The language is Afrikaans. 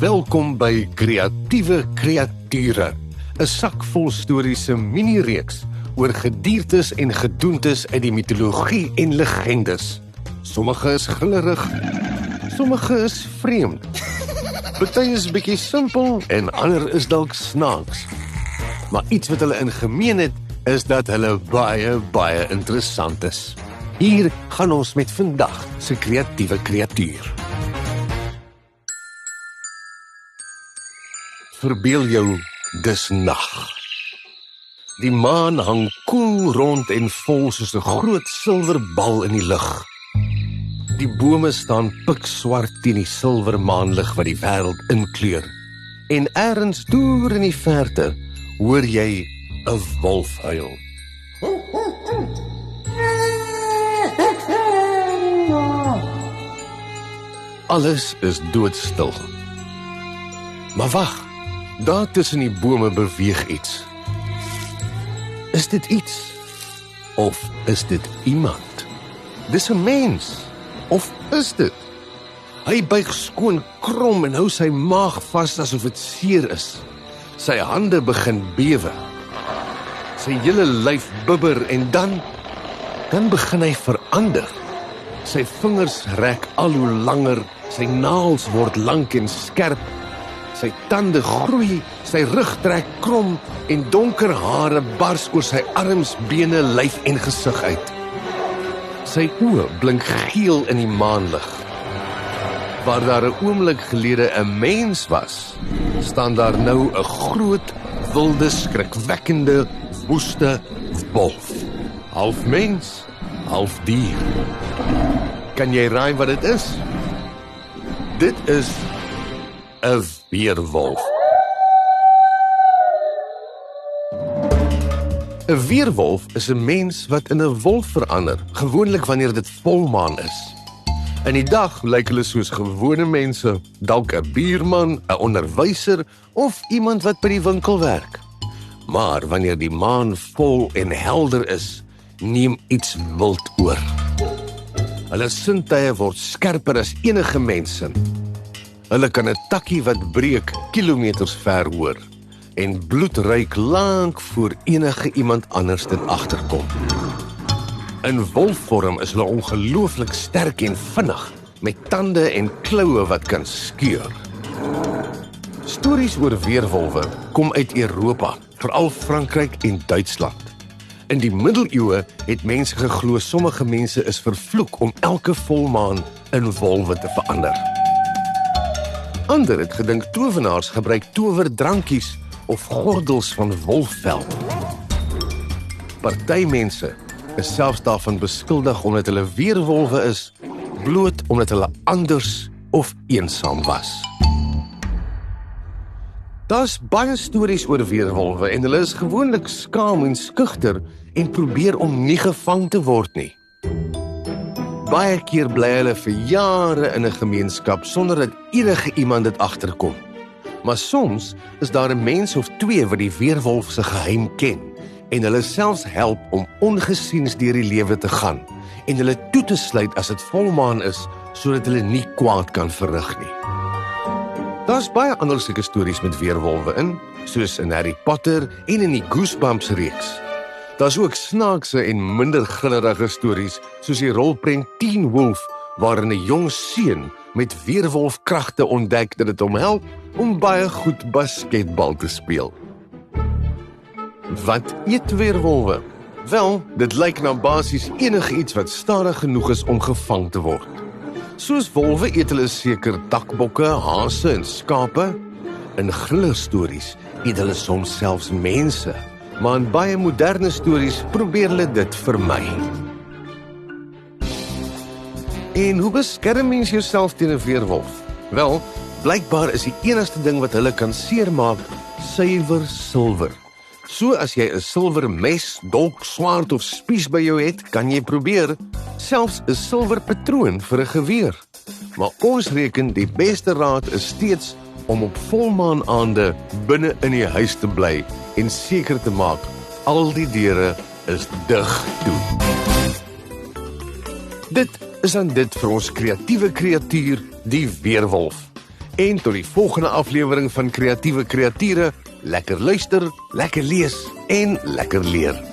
Welkom by Kreatiewe Kreature, 'n sak vol stories se mini-reeks oor gediertes en gedoentes uit die mitologie en legendes. Sommige is grillerig, sommige is vreemd. Party is bietjie simpel en ander is dalk snaaks. Maar iets wat hulle in gemeen het, is dat hulle baie interessant is. Hier gaan ons met vandag se kreatiewe kreatuur. Verbeel jou, dis nag. Die maan hang koel rond en vol soos 'n groot silverbal in die lug. Die bome staan pikswart teen die silvermaanlig wat die wêreld inkleur. En ergens deur in die verte hoor jy 'n wolf huil. Alles is doodstil. Maar wag, daar tussen die bome beweeg iets. Is dit iets? Of is dit iemand? Dis 'n mens. Of is dit? Hy buig skoon krom en hou sy maag vas asof dit seer is. Sy hande begin bewe. Sy hele lyf bibber en dan begin hy verander. Sy vingers rek al hoe langer, sy naels word lank en skerp. Sy tande groei, sy rug trek krom en donker hare bars oor sy arms, bene, lyf en gesig uit. Sy oë blink geel in die maanlig. Waar daar 'n oomblik gelede 'n mens was, staan daar nou 'n groot, wilde, skrikwekkende, woeste wolf. Half mens, half dier. Kan jy raai wat dit is? Dit is 'n weerwolf. 'n Weerwolf is 'n mens wat in 'n wolf verander, gewoonlik wanneer dit volmaan is. In die dag lyk hulle soos gewone mense, dalk 'n buurman, 'n onderwyser of iemand wat by die winkel werk. Maar wanneer die maan vol en helder is, neem iets wild oor. Hulle sintuie word skerper as enige mens se. Hulle kan 'n takkie wat breek kilometers ver hoor en bloed ruik lank voor enige iemand anders dit agterkom. In wolfvorm is hulle ongelooflik sterk en vinnig, met tande en kloue wat kan skeur. Stories oor weerwolwe kom uit Europa, veral Frankryk en Duitsland. In die middeleeue het mense geglo sommige mense is vervloek om elke volmaan in wolwe te verander. Ander het gedink towenaars gebruik towerdrankies of gordels van wolfvel. Party mense is selfs daarvan beskuldig omdat hulle weerwolwe is, bloot omdat hulle anders of eensaam was. Daar's baie stories oor weerwolwe en hulle is gewoonlik skaam en skugter en probeer om nie gevang te word nie. Baie keer bly hulle vir jare in 'n gemeenskap sonder dat enige iemand dit agterkom. Maar soms is daar 'n mens of twee wat die weerwolf se geheim ken en hulle selfs help om ongesiens deur die lewe te gaan en hulle toe te sluit as dit volmaan is sodat hulle nie kwaad kan verrig nie. Daar's baie ander sulke stories met weerwolwe in, soos in Harry Potter en in die Goosebumps reeks. Daar's ook snaakse en minder grillerige stories, soos die rolprent Teen Wolf, waarin 'n jong seun met weerwolfkragte ontdek dat dit hom help om baie goed basketbal te speel. Wat eet weerwolwe? Wel, dit lyk na basies enigiets wat stadig genoeg is om gevang te word. Soos wolwe eet hulle seker takbokke, hase en skape. In grillerstories eet hulle soms selfs mense, maar in baie moderne stories probeer hulle dit vermy. En hoe beskerm mens jouself teen 'n weerwolf? Wel, blykbaar is die enigste ding wat hulle kan seermaak, suiwer silwer. So as jy 'n silwer mes, dolk, swaard of spies by jou het, kan jy probeer, selfs 'n silwer patroon vir 'n geweer. Maar ons reken die beste raad is steeds om op volmaanaande binne in die huis te bly en seker te maak al die deure is dig toe. Dit is dan dit vir ons kreatiewe kreatuur, die weerwolf. En tot die volgende aflewering van Kreatiewe Kreatiere, lekker luister, lekker lees en lekker leer.